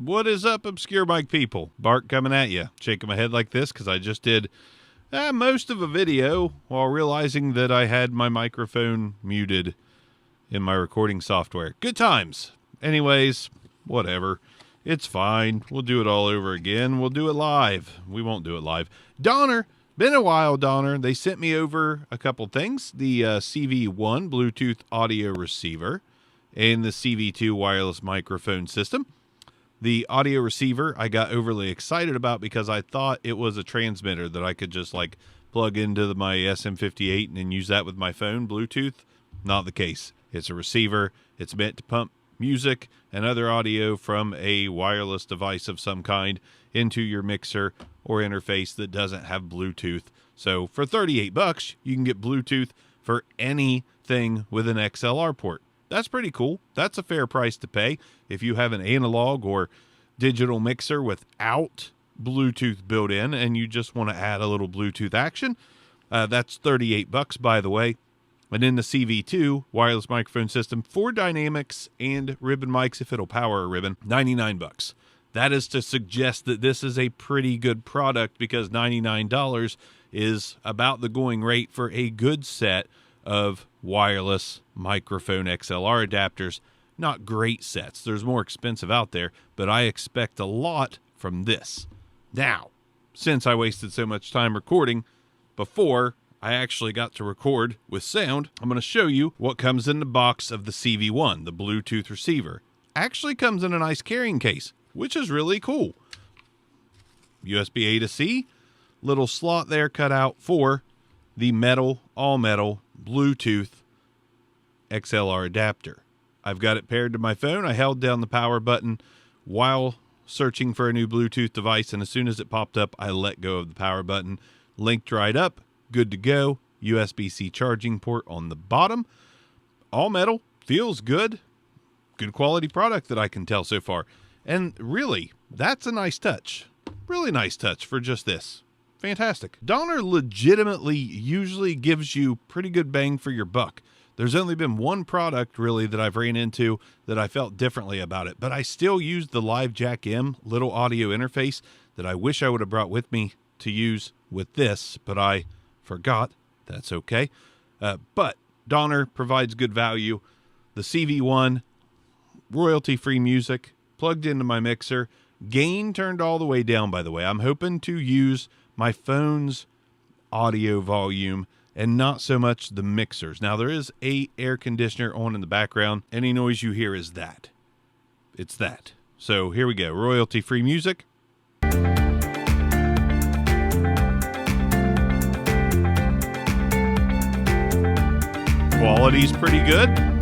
What is up, obscure mic people? Bart coming at you. Shaking my head like this because I just did most of a video while realizing that I had my microphone muted in my recording software. Good times. Anyways, whatever. It's fine. We'll do it all over again. We'll do it live. We won't do it live. Donner. Been a while, Donner. They sent me over a couple things. The CV-1 Bluetooth audio receiver and the CV-2 wireless microphone system. The audio receiver I got overly excited about because I thought it was a transmitter that I could just like plug into my SM58 and then use that with my phone, Bluetooth. Not the case. It's a receiver. It's meant to pump music and other audio from a wireless device of some kind into your mixer or interface that doesn't have Bluetooth. So for $38, you can get Bluetooth for anything with an XLR port. That's pretty cool. That's a fair price to pay. If you have an analog or digital mixer without Bluetooth built in and you just want to add a little Bluetooth action, that's $38, by the way. And in the CV-2 wireless microphone system for dynamics and ribbon mics, if it'll power a ribbon, $99. That is to suggest that this is a pretty good product because $99 is about the going rate for a good set of wireless microphone XLR adapters. Not great sets. There's more expensive out there, but I expect a lot from this. Now, since I wasted so much time recording before I actually got to record with sound, I'm going to show you what comes in the box of the CV-1, the Bluetooth receiver. Actually comes in a nice carrying case, which is really cool. USB A to C, little slot there cut out for the metal, all metal Bluetooth XLR adapter. I've got it paired to my phone. I held down the power button while searching for a new Bluetooth device, and as soon as it popped up, I let go of the power button. Linked right up, good to go. USB-C charging port on the bottom. All metal, feels good. Good quality product that I can tell so far. And really, that's a nice touch. Really nice touch for just this. Fantastic. Donner legitimately usually gives you pretty good bang for your buck. There's only been one product really that I've ran into that I felt differently about it, but I still use the Live Jack M little audio interface that I wish I would have brought with me to use with this, but I forgot. That's okay. But Donner provides good value. The CV-1, royalty-free music, plugged into my mixer, gain turned all the way down, by the way. I'm hoping to use my phone's audio volume and not so much the mixers. Now, there is a air conditioner on in the background. Any noise you hear is that. It's that. So here we go. Royalty-free music. Quality's pretty good.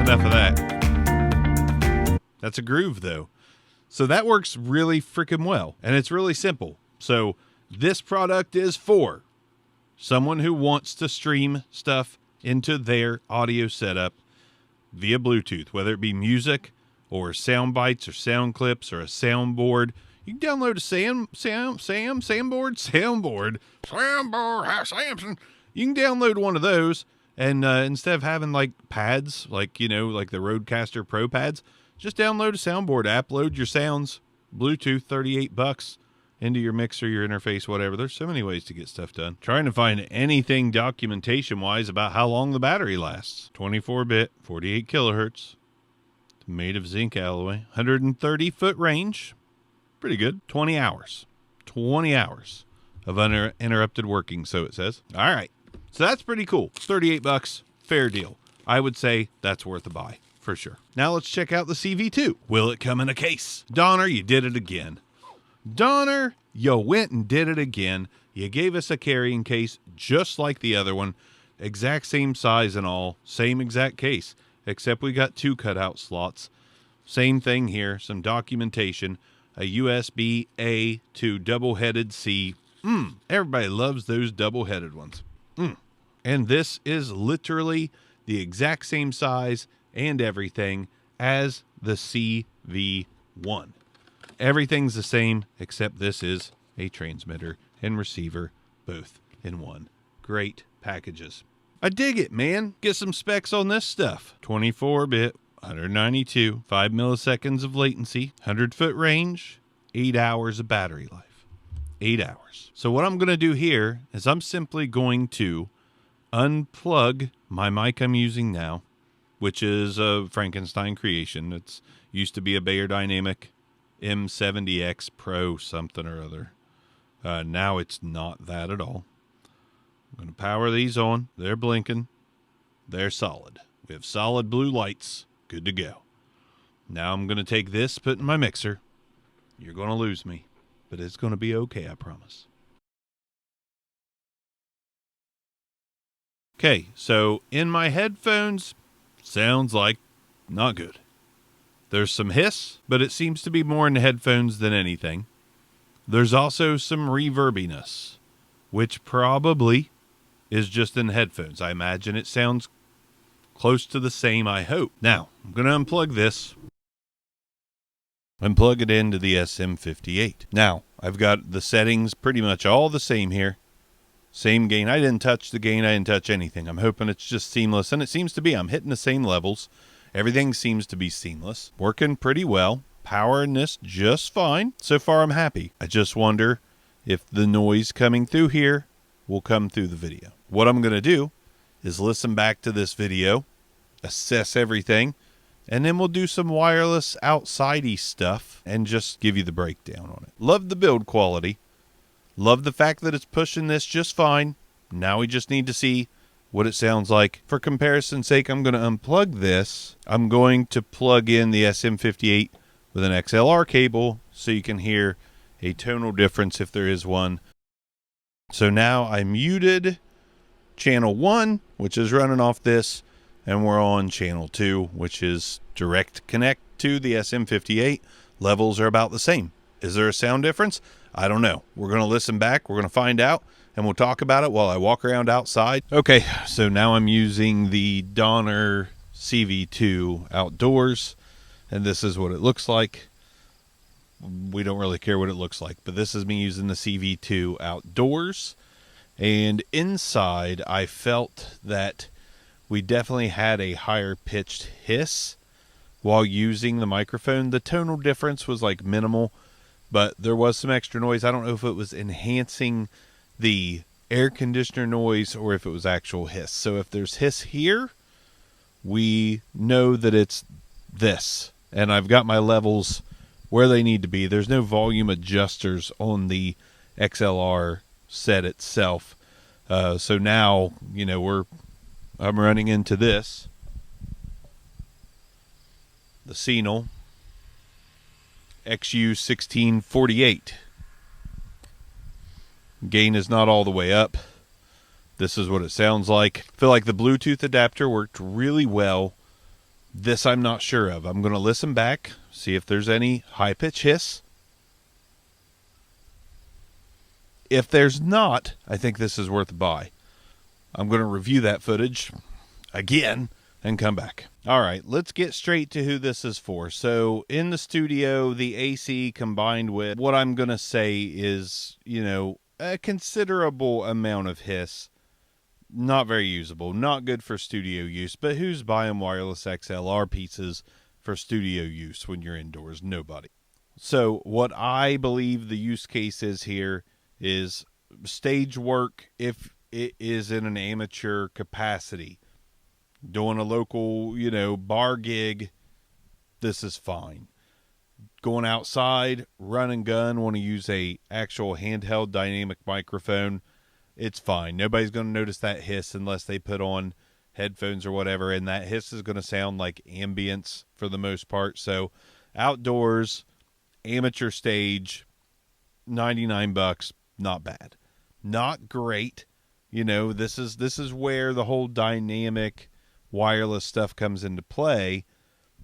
Enough of that. That's a groove though. So that works really freaking well. And it's really simple. So this product is for someone who wants to stream stuff into their audio setup via Bluetooth, whether it be music or sound bites or sound clips or a soundboard. You can download a Samson. You can download one of those. And instead of having like pads, like the Rodecaster Pro pads, just download a soundboard app, load your sounds, Bluetooth, $38 into your mixer, your interface, whatever. There's so many ways to get stuff done. Trying to find anything documentation-wise about how long the battery lasts. 24-bit, 48 kilohertz, made of zinc alloy, 130-foot range. Pretty good. 20 hours. 20 hours of uninterrupted working, so it says. All right. So that's pretty cool. $38, fair deal. I would say that's worth a buy, for sure. Now let's check out the CV-2. Will it come in a case? Donner, you did it again. Donner, you went and did it again. You gave us a carrying case just like the other one. Exact same size and all. Same exact case. Except we got two cutout slots. Same thing here, some documentation, a USB-A to double-headed C. Everybody loves those double-headed ones. And this is literally the exact same size and everything as the CV-1. Everything's the same, except this is a transmitter and receiver, both in one. Great packages. I dig it, man. Get some specs on this stuff. 24-bit, 192, 5 milliseconds of latency, 100-foot range, 8 hours of battery life. 8 hours. So what I'm going to do here is I'm simply going to unplug my mic I'm using now, which is a Frankenstein creation. It's used to be a Bayer Dynamic M70X Pro something or other. Now it's not that at all. I'm going to power these on. They're blinking. They're solid. We have solid blue lights. Good to go. Now I'm going to take this, put it in my mixer. You're going to lose me, but it's going to be okay, I promise. Okay, so in my headphones, sounds like not good. There's some hiss, but it seems to be more in the headphones than anything. There's also some reverbiness, which probably is just in the headphones. I imagine it sounds close to the same, I hope. Now, I'm going to unplug this and plug it into the SM58. Now, I've got the settings pretty much all the same here. Same gain. I didn't touch the gain. I didn't touch anything. I'm hoping it's just seamless, and it seems to be. I'm hitting the same levels. Everything seems to be seamless. Working pretty well. Powering this just fine. So far, I'm happy. I just wonder if the noise coming through here will come through the video. What I'm going to do is listen back to this video, assess everything, and then we'll do some wireless outside-y stuff and just give you the breakdown on it. Love the build quality. Love the fact that it's pushing this just fine. Now we just need to see what it sounds like. For comparison's sake, I'm going to unplug this. I'm going to plug in the SM58 with an XLR cable so you can hear a tonal difference if there is one. So now I muted channel 1, which is running off this, and we're on channel 2, which is direct connect to the SM58. Levels are about the same. Is there a sound difference? I don't know. We're going to listen back. We're going to find out, and we'll talk about it while I walk around outside. Okay, so now I'm using the Donner CV-2 outdoors, and this is what it looks like. We don't really care what it looks like, but this is me using the CV-2 outdoors. And inside, I felt that we definitely had a higher pitched hiss while using the microphone. The tonal difference was like minimal, but there was some extra noise. I don't know if it was enhancing the air conditioner noise or if it was actual hiss. So if there's hiss here, we know that it's this. And I've got my levels where they need to be. There's no volume adjusters on the XLR set itself. So now, you know, I'm running into this, the Signal XU1648. Gain is not all the way up. This is what it sounds like. I feel like the Bluetooth adapter worked really well. This I'm not sure of. I'm going to listen back, see if there's any high-pitch hiss. If there's not, I think this is worth a buy. I'm going to review that footage again and come back. All right, let's get straight to who this is for. So in the studio, the AC combined with what I'm going to say is, you know, a considerable amount of hiss. Not very usable, not good for studio use, but who's buying wireless XLR pieces for studio use when you're indoors? Nobody. So what I believe the use case is here is stage work if it is in an amateur capacity. Doing a local, you know, bar gig, this is fine. Going outside, run and gun, want to use a actual handheld dynamic microphone, it's fine. Nobody's going to notice that hiss unless they put on headphones or whatever, and that hiss is going to sound like ambience for the most part. So outdoors, amateur stage, $99, not bad. Not great. You know, this is where the whole dynamic wireless stuff comes into play.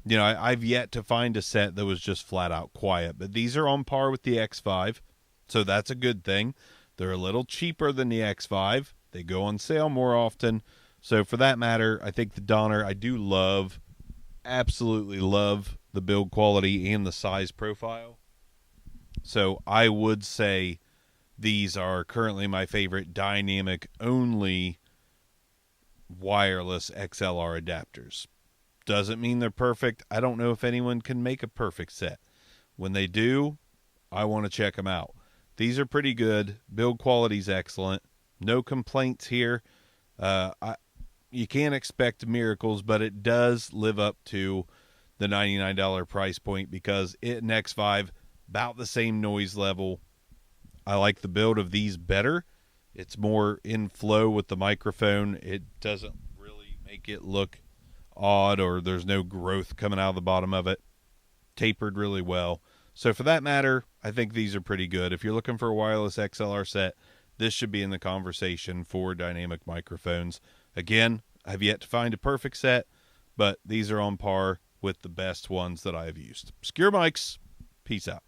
You know, I've yet to find a set that was just flat out quiet, but these are on par with the X5, so that's a good thing. They're a little cheaper than the X5. They go on sale more often. So for that matter, I think the Donner, I do love, absolutely love the build quality and the size profile. So I would say these are currently my favorite dynamic only wireless XLR adapters. Doesn't mean they're perfect. I don't know if anyone can make a perfect set. When they do, I want to check them out. These are pretty good. Build quality's excellent. No complaints here. You can't expect miracles, but it does live up to the $99 price point because it and X5, about the same noise level. I like the build of these better. It's more in flow with the microphone. It doesn't really make it look odd or there's no growth coming out of the bottom of it. Tapered really well. So for that matter, I think these are pretty good. If you're looking for a wireless XLR set, this should be in the conversation for dynamic microphones. Again, I've yet to find a perfect set, but these are on par with the best ones that I have used. Secure Mics. Peace out.